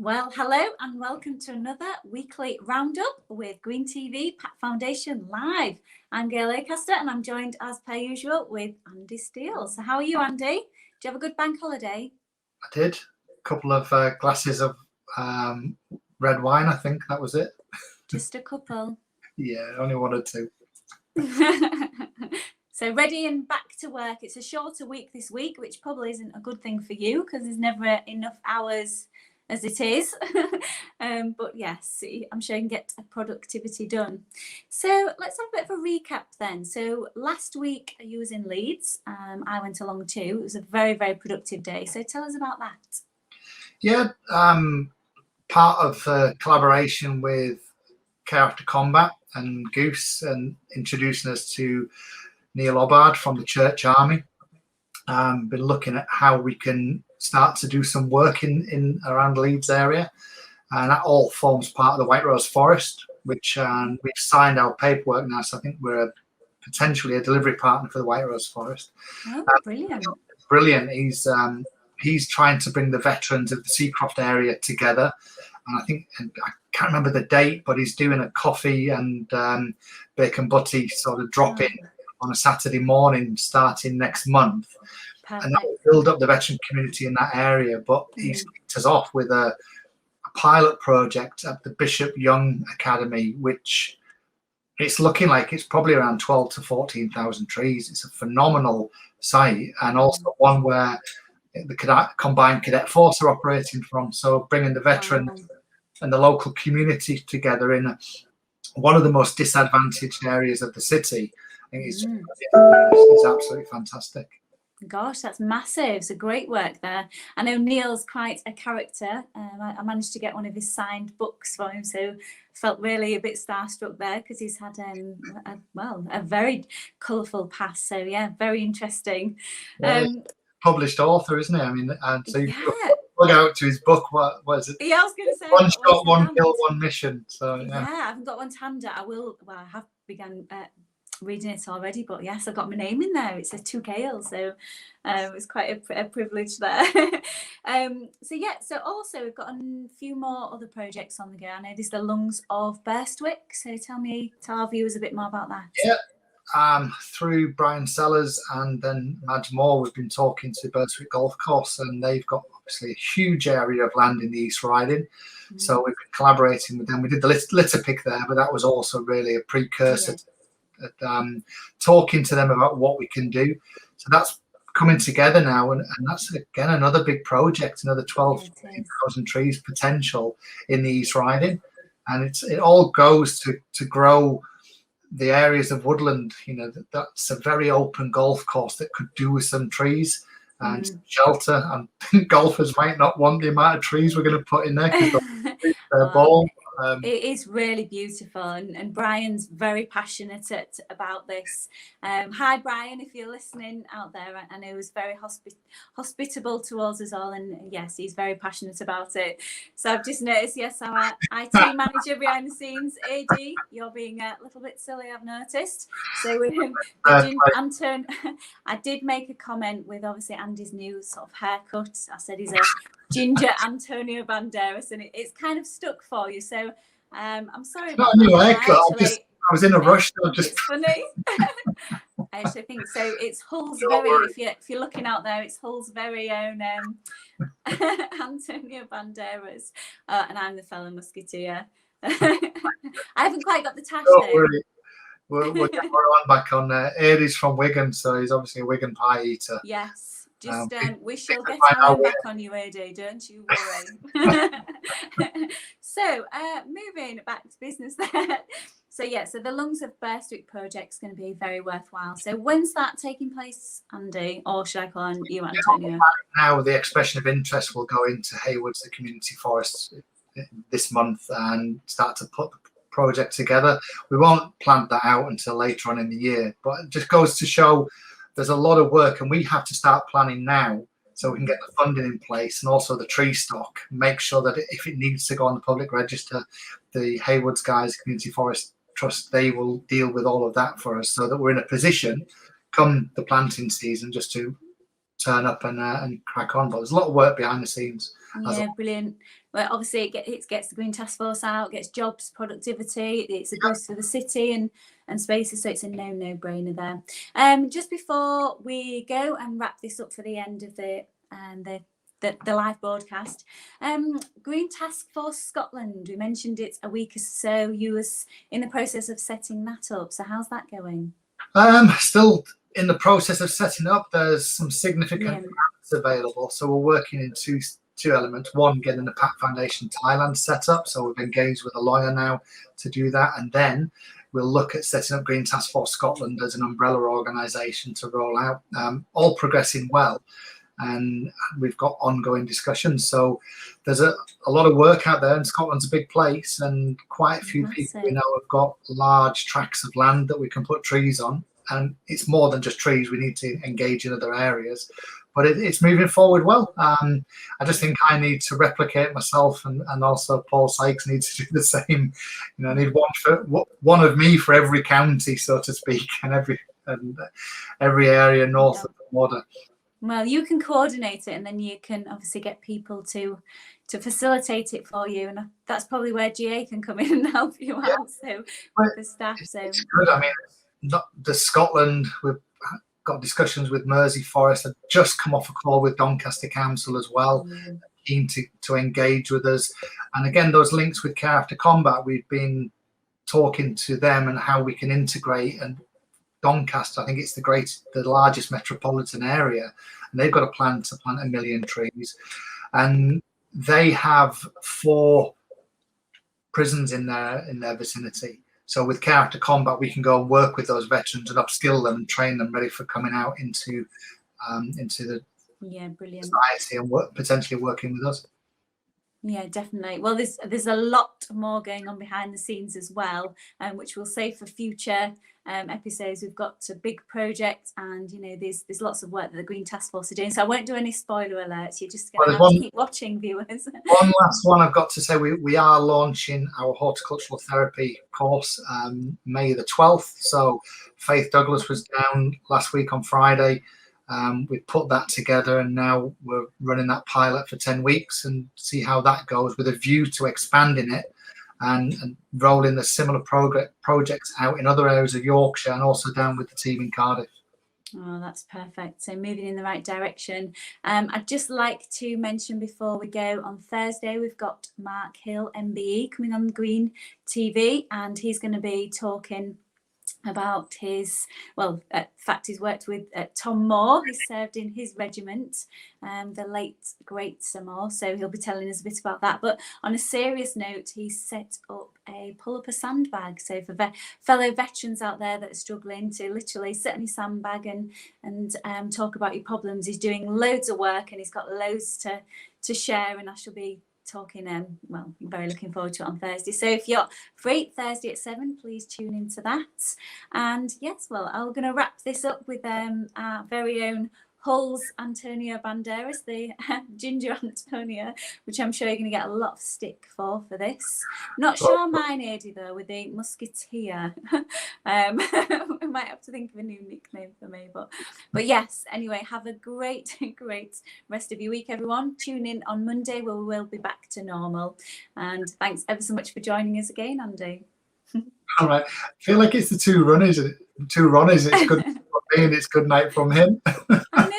Well, hello and welcome to another weekly roundup with Green TV Pat Foundation Live. I'm Gail Acaster and I'm joined as per usual with Andy Steele. So how are you, Andy? Did you have a good bank holiday? I did. A couple of glasses of red wine, I think that was it. Just a couple? Yeah, only wanted to. So ready and back to work. It's a shorter week this week, which probably isn't a good thing for you because there's never enough hours as it is. But yes, I'm sure you can get productivity done. So let's have a bit of a recap then. So last week you was in Leeds. I went along too. It was a very, very productive day. So tell us about that. Yeah, part of collaboration with Care After Combat and Goose and introducing us to Neil Obbard from the Church Army. Been looking at how we can start to do some work in around Leeds area, and that all forms part of the White Rose Forest, which we've signed our paperwork now, so I think we're potentially a delivery partner for the White Rose Forest. Oh, brilliant. Brilliant. He's trying to bring the veterans of the Seacroft area together, and I can't remember the date, but he's doing a coffee and bacon butty sort of drop-in on a Saturday morning starting next month. Perfect. And that will build up the veteran community in that area. But he's kicked us off with a pilot project at the Bishop Young Academy, which it's looking like it's probably around 12 to 14,000 trees. It's a phenomenal site, and also one where the combined cadet force are operating from. So bringing the veterans and the local community together in one of the most disadvantaged areas of the city. I think it's absolutely fantastic. Gosh, that's massive. It's a great work there. I know Neil's quite a character. I managed to get one of his signed books for him, so felt really a bit starstruck there because he's had a very colourful past. So yeah, very interesting. Published author, isn't he? I mean, and so you plug out to his book. What is it? Yeah, I was going to say one shot, one kill, one mission. So yeah, I haven't got one to hand. I will. Well, I have begun reading it already, but yes, I've got my name in there. It says to Gail, so it's quite a privilege there. So also we've got a few more other projects on the go. I know there's the Lungs of Burstwick, so tell our viewers a bit more about that. Yeah, through Brian Sellers and then Madge Moore, we've been talking to Burstwick Golf Course, and they've got obviously a huge area of land in the East Riding. So we've been collaborating with them. We did the litter pick there, but that was also really a precursor to talking to them about what we can do. So that's coming together now, and that's again another big project, another 12,000 trees potential in the East Riding, and it all goes to grow the areas of woodland. You know, that's a very open golf course that could do with some trees and shelter, and golfers might not want the amount of trees we're going to put in there because they're ball. It is really beautiful, and Brian's very passionate about this. Hi Brian, if you're listening out there, I know he's very hospitable towards us all, and yes, he's very passionate about it. So I've just noticed, yes, our IT manager behind the scenes, AD, you're being a little bit silly, I've noticed. So Anton, I did make a comment with obviously Andy's new sort of haircut. I said he's a ginger Antonio Banderas, and it's kind of stuck for you, so I'm sorry about that. I was in a rush. It's funny. I actually think so. It's Hull's if you're looking out there, it's Hull's very own Antonio Banderas, and I'm the fellow musketeer. I haven't quite got the tash though. We're on back on Aries from Wigan, so he's obviously a Wigan pie eater. Yes. Just we shall get our back on you, AD, don't you worry. So moving back to business there. So the Lungs of Burstwick project is going to be very worthwhile. So when's that taking place, Andy, or should I call on you, Antonio? Now the expression of interest will go into Haywards, the community forest, this month, and start to put the project together. We won't plant that out until later on in the year, but it just goes to show there's a lot of work, and we have to start planning now so we can get the funding in place and also the tree stock. Make sure that if it needs to go on the public register, the Haywards guys, Community Forest Trust, they will deal with all of that for us, so that we're in a position come the planting season just to turn up and crack on. But there's a lot of work behind the scenes. Yeah, brilliant. Well, obviously it gets the Green Task Force out, gets jobs, productivity. It's a boost for the city and spaces, so it's a no-brainer there. Just before we go and wrap this up for the end of the live broadcast, Green Task Force Scotland, we mentioned it a week or so. You was in the process of setting that up, so how's that going? Still in the process of setting up. There's some significant grants available, so we're working in two elements. One, getting the PAC Foundation Thailand set up, so we've engaged with a lawyer now to do that, and then we'll look at setting up Green Task Force Scotland as an umbrella organisation to roll out. All progressing well, and we've got ongoing discussions. So there's a lot of work out there, and Scotland's a big place, and quite a few people we know have got large tracts of land that we can put trees on. And it's more than just trees. We need to engage in other areas, but it's moving forward well. I just think I need to replicate myself, and also Paul Sykes needs to do the same. You know, I need one of me for every county, so to speak, and every area north of the border. Well, you can coordinate it, and then you can obviously get people to facilitate it for you, and that's probably where GA can come in and help you out. So with the staff, it's good. I mean, not the Scotland, we've got discussions with Mersey Forest. I've just come off a call with Doncaster Council as well, keen to engage with us. And again, those links with Care After Combat, we've been talking to them and how we can integrate. And Doncaster, I think it's the largest metropolitan area, and they've got a plan to plant 1 million trees. And they have 4 prisons in their vicinity. So with Care After Combat, we can go and work with those veterans and upskill them and train them ready for coming out into the brilliant society and potentially working with us. Yeah, definitely. Well, there's a lot more going on behind the scenes as well, which we'll save for future episodes. We've got a big project, and there's lots of work that the Green Task Force are doing. So I won't do any spoiler alerts. You're just going to have to keep watching, viewers. One last one I've got to say: we are launching our horticultural therapy course May the 12th. So Faith Douglas was down last week on Friday. We put that together, and now we're running that pilot for 10 weeks and see how that goes, with a view to expanding it and rolling the similar projects out in other areas of Yorkshire, and also down with the team in Cardiff. Oh, that's perfect. So moving in the right direction. I'd just like to mention before we go, on Thursday we've got Mark Hill, MBE, coming on Green TV, and he's going to be talking about he's worked with Tom Moore, who served in his regiment, the late great Sir Moore, so he'll be telling us a bit about that. But on a serious note, he's set up a pull up a sandbag, so for fellow veterans out there that are struggling to literally sit on your sandbag and talk about your problems. He's doing loads of work, and he's got loads to share, and I shall be talking I'm very looking forward to it on Thursday. So if you're free Thursday at 7, please tune into that. And yes, I'm going to wrap this up with our very own Hull's Antonio Banderas, the Ginger Antonio, which I'm sure you're going to get a lot of stick for this. Not sure mine, Adi, though, with the Musketeer. We might have to think of a new nickname for me, but yes, anyway, have a great rest of your week, everyone. Tune in on Monday, where we will be back to normal. And thanks ever so much for joining us again, Andy. All right, I feel like it's the two runners. It's good from me, and it's good night from him. I know.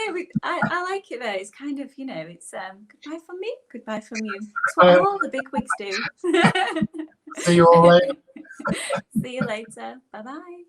I like it though. It's kind of, it's goodbye from me, goodbye from you. That's what all the big wigs do. See you all later. See you later. Bye bye.